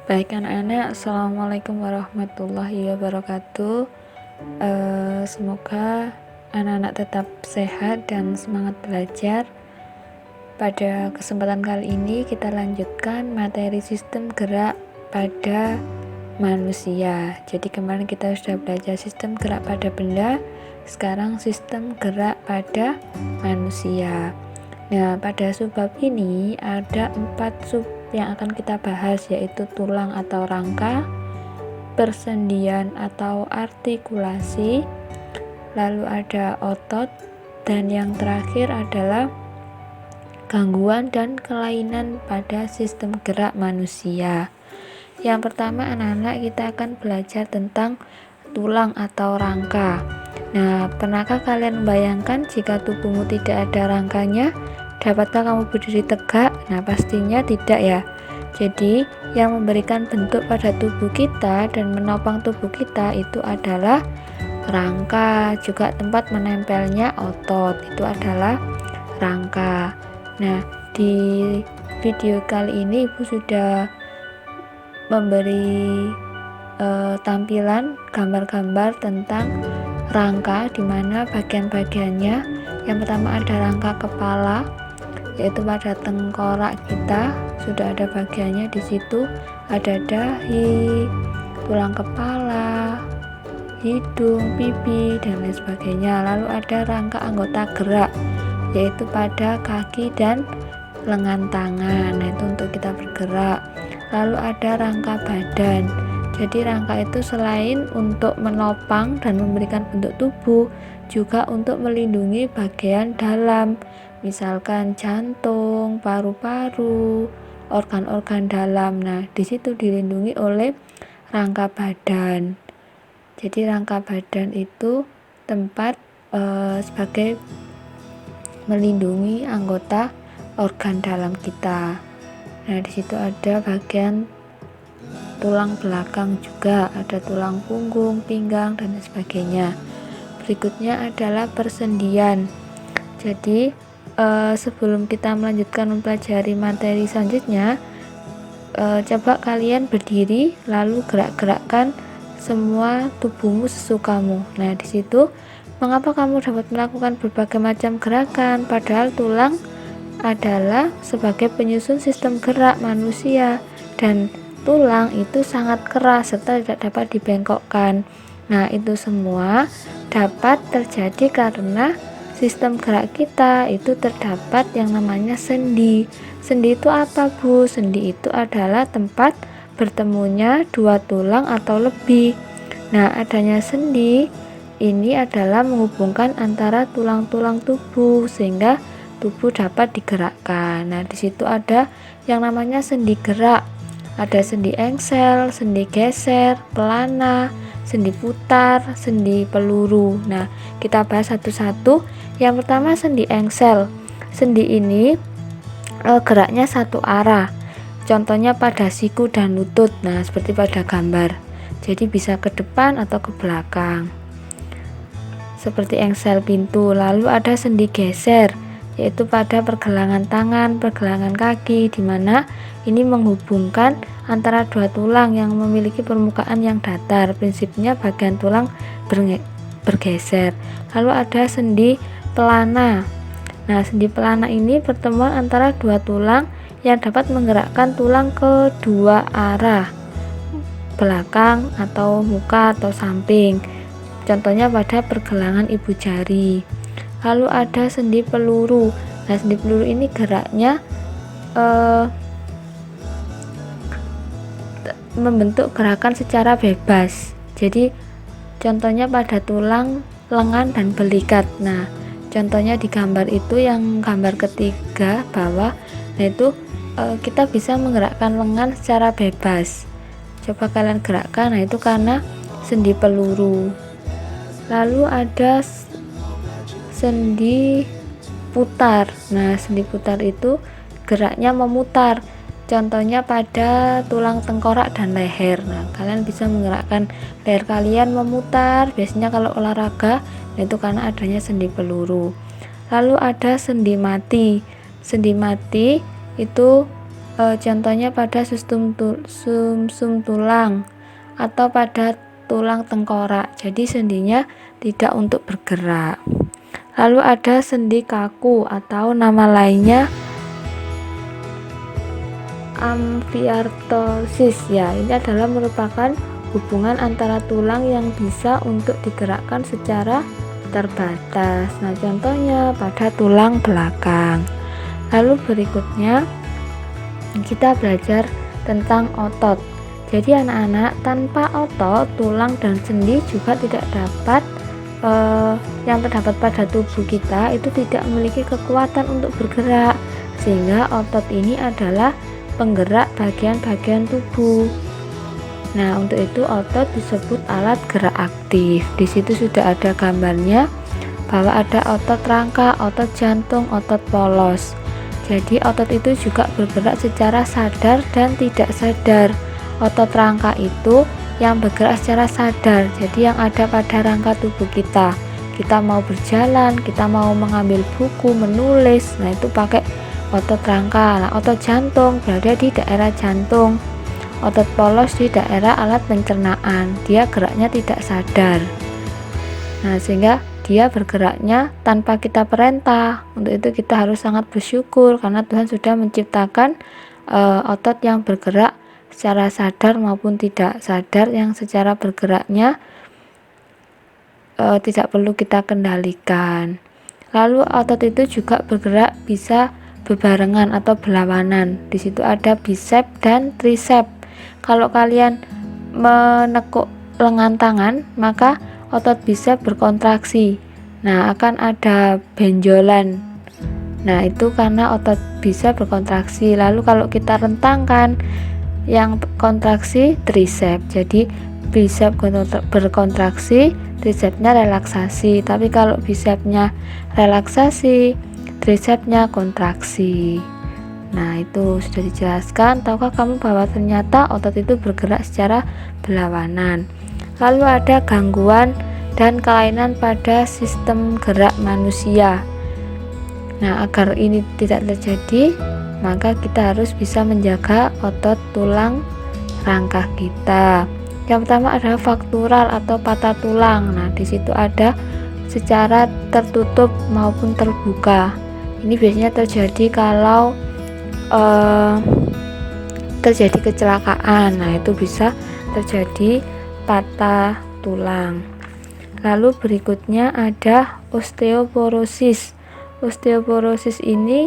Baik anak-anak, Assalamualaikum warahmatullahi wabarakatuh. Semoga anak-anak tetap sehat dan semangat belajar. Pada kesempatan kali ini kita lanjutkan materi sistem gerak pada manusia. Jadi kemarin kita sudah belajar sistem gerak pada benda, sekarang sistem gerak pada manusia. Nah, pada subbab ini ada 4 sub yang akan kita bahas, yaitu tulang atau rangka, persendian atau artikulasi, lalu ada otot, dan yang terakhir adalah gangguan dan kelainan pada sistem gerak manusia. Yang pertama anak-anak kita akan belajar tentang tulang atau rangka. Nah, pernahkah kalian membayangkan jika tubuhmu tidak ada rangkanya? Dapatkah kamu berdiri tegak? Nah, pastinya tidak ya. Jadi, yang memberikan bentuk pada tubuh kita dan menopang tubuh kita itu adalah rangka. Juga tempat menempelnya otot itu adalah rangka. Nah, di video kali ini Ibu sudah memberi tampilan gambar-gambar tentang rangka, di mana bagian-bagiannya. Yang pertama ada rangka kepala, yaitu pada tengkorak kita sudah ada bagiannya. Di situ ada dahi, tulang kepala, hidung, pipi, dan lain sebagainya. Lalu ada rangka anggota gerak, yaitu pada kaki dan lengan tangan. Nah, itu untuk kita bergerak. Lalu ada rangka badan. Jadi rangka itu selain untuk menopang dan memberikan bentuk tubuh, juga untuk melindungi bagian dalam, misalkan jantung, paru-paru, organ-organ dalam. Nah, di situ dilindungi oleh rangka badan. Jadi rangka badan itu tempat sebagai melindungi anggota organ dalam kita. Nah, di situ ada bagian tulang belakang juga, ada tulang punggung, pinggang, dan sebagainya. Berikutnya adalah persendian. Jadi sebelum kita melanjutkan mempelajari materi selanjutnya, coba kalian berdiri lalu gerak-gerakkan semua tubuhmu sesukamu. Nah, di situ mengapa kamu dapat melakukan berbagai macam gerakan, padahal tulang adalah sebagai penyusun sistem gerak manusia, dan tulang itu sangat keras serta tidak dapat dibengkokkan. Nah, itu semua dapat terjadi karena sistem gerak kita itu terdapat yang namanya sendi. Sendi itu apa, Bu? Sendi itu adalah tempat bertemunya dua tulang atau lebih. Nah, adanya sendi ini adalah menghubungkan antara tulang-tulang tubuh sehingga tubuh dapat digerakkan. Nah, di situ ada yang namanya sendi gerak. Ada sendi engsel, sendi geser, pelana, sendi putar, sendi peluru. Nah, kita bahas satu-satu. Yang pertama sendi engsel. Sendi ini geraknya satu arah. Contohnya pada siku dan lutut. Nah, seperti pada gambar. Jadi bisa ke depan atau ke belakang. Seperti engsel pintu. Lalu ada sendi geser, yaitu pada pergelangan tangan, pergelangan kaki, di mana ini menghubungkan antara dua tulang yang memiliki permukaan yang datar. Prinsipnya bagian tulang bergeser. Lalu ada sendi pelana. Nah, sendi pelana ini pertemuan antara dua tulang yang dapat menggerakkan tulang ke dua arah, belakang atau muka atau samping. Contohnya pada pergelangan ibu jari. Lalu ada sendi peluru. Nah, sendi peluru ini geraknya membentuk gerakan secara bebas. Jadi contohnya pada tulang lengan dan belikat. Nah, contohnya di gambar itu yang gambar ketiga bawah. Nah, itu kita bisa menggerakkan lengan secara bebas. Coba kalian gerakkan. Nah, itu karena sendi peluru. Lalu ada sendi putar. Nah, sendi putar itu geraknya memutar. Contohnya pada tulang tengkorak dan leher. Nah, kalian bisa menggerakkan leher kalian memutar. Biasanya kalau olahraga, itu karena adanya sendi peluru. Lalu ada sendi mati. Sendi mati itu Contohnya pada sumsum tulang atau pada tulang tengkorak. Jadi sendinya tidak untuk bergerak. Lalu ada sendi kaku atau nama lainnya amfiartrosis ya. Ini adalah merupakan hubungan antara tulang yang bisa untuk digerakkan secara terbatas. Nah, contohnya pada tulang belakang. Lalu berikutnya kita belajar tentang otot. Jadi anak-anak, tanpa otot, tulang dan sendi juga tidak dapat yang terdapat pada tubuh kita itu tidak memiliki kekuatan untuk bergerak, sehingga otot ini adalah penggerak bagian-bagian tubuh. Nah, untuk itu otot disebut alat gerak aktif. Di situ sudah ada gambarnya bahwa ada otot rangka, otot jantung, otot polos. Jadi otot itu juga bergerak secara sadar dan tidak sadar. Otot rangka itu yang bergerak secara sadar, jadi yang ada pada rangka tubuh kita. Kita mau berjalan, kita mau mengambil buku, menulis, nah itu pakai otot rangka. Nah, otot jantung berada di daerah jantung, otot polos di daerah alat pencernaan. Dia geraknya tidak sadar. Nah, sehingga dia bergeraknya tanpa kita perintah. Untuk itu kita harus sangat bersyukur karena Tuhan sudah menciptakan otot yang bergerak secara sadar maupun tidak sadar, yang secara bergeraknya tidak perlu kita kendalikan. Lalu otot itu juga bergerak bisa bebarengan atau berlawanan. Di situ ada bicep dan tricep. Kalau kalian menekuk lengan tangan, maka otot bicep berkontraksi. Nah, akan ada benjolan. Nah, itu karena otot bicep berkontraksi. Lalu kalau kita rentangkan, yang kontraksi tricep. Jadi bicep berkontraksi, tricepnya relaksasi. Tapi kalau bicepnya relaksasi, tricepnya kontraksi. Nah, itu sudah dijelaskan. Tahukah kamu bahwa ternyata otot itu bergerak secara berlawanan? Lalu ada gangguan dan kelainan pada sistem gerak manusia. Nah, agar ini tidak terjadi, maka kita harus bisa menjaga otot tulang rangka kita. Yang pertama adalah faktural atau patah tulang. Nah, di situ ada secara tertutup maupun terbuka. Ini biasanya terjadi kalau terjadi kecelakaan. Nah, itu bisa terjadi patah tulang. Lalu berikutnya ada osteoporosis. Osteoporosis ini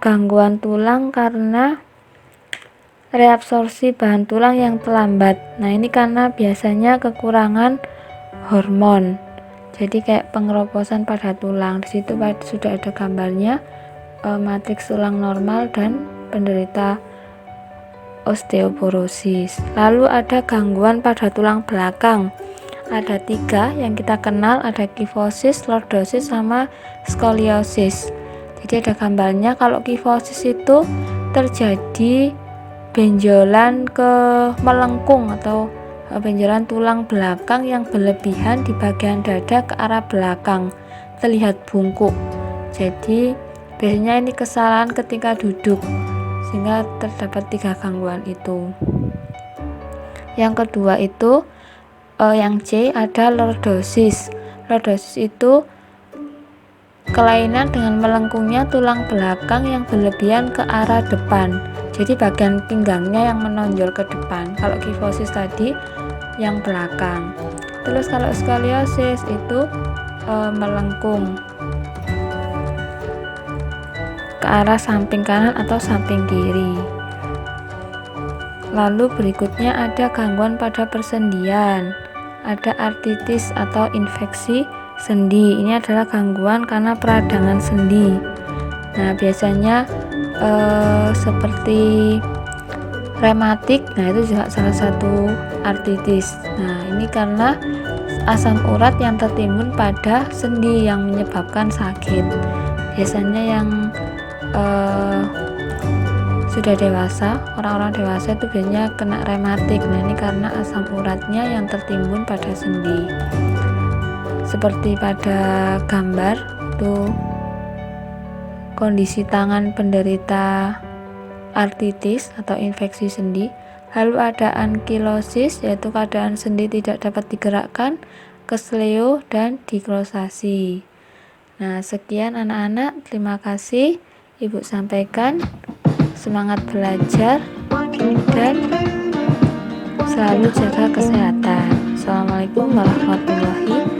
gangguan tulang karena reabsorpsi bahan tulang yang terlambat. Nah, ini karena biasanya kekurangan hormon. Jadi kayak pengeroposan pada tulang. Di situ sudah ada gambarnya, matriks tulang normal dan penderita osteoporosis. Lalu ada gangguan pada tulang belakang. Ada 3 yang kita kenal, ada kifosis, lordosis, sama skoliosis. Jadi ada gambarnya. Kalau kifosis itu terjadi benjolan ke melengkung atau benjolan tulang belakang yang berlebihan di bagian dada ke arah belakang, terlihat bungkuk. Jadi biasanya ini kesalahan ketika duduk, sehingga terdapat 3 gangguan itu. Yang kedua itu yang C ada lordosis. Lordosis itu kelainan dengan melengkungnya tulang belakang yang berlebihan ke arah depan. Jadi bagian pinggangnya yang menonjol ke depan. Kalau kifosis tadi yang belakang. Terus kalau skoliosis itu melengkung ke arah samping kanan atau samping kiri. Lalu berikutnya ada gangguan pada persendian. Ada artritis atau infeksi sendi. Ini adalah gangguan karena peradangan sendi. Nah, biasanya seperti rematik. Nah, itu juga salah satu artritis. Nah, ini karena asam urat yang tertimbun pada sendi yang menyebabkan sakit. Biasanya yang sudah dewasa, orang-orang dewasa itu biasanya kena rematik. Nah, ini karena asam uratnya yang tertimbun pada sendi. Seperti pada gambar tuh kondisi tangan penderita artritis atau infeksi sendi. Lalu ada ankilosis, yaitu keadaan sendi tidak dapat digerakkan, kesleo, dan dikrosasi. Nah, sekian anak-anak, terima kasih Ibu sampaikan. Semangat belajar dan selalu jaga kesehatan. Assalamualaikum warahmatullahi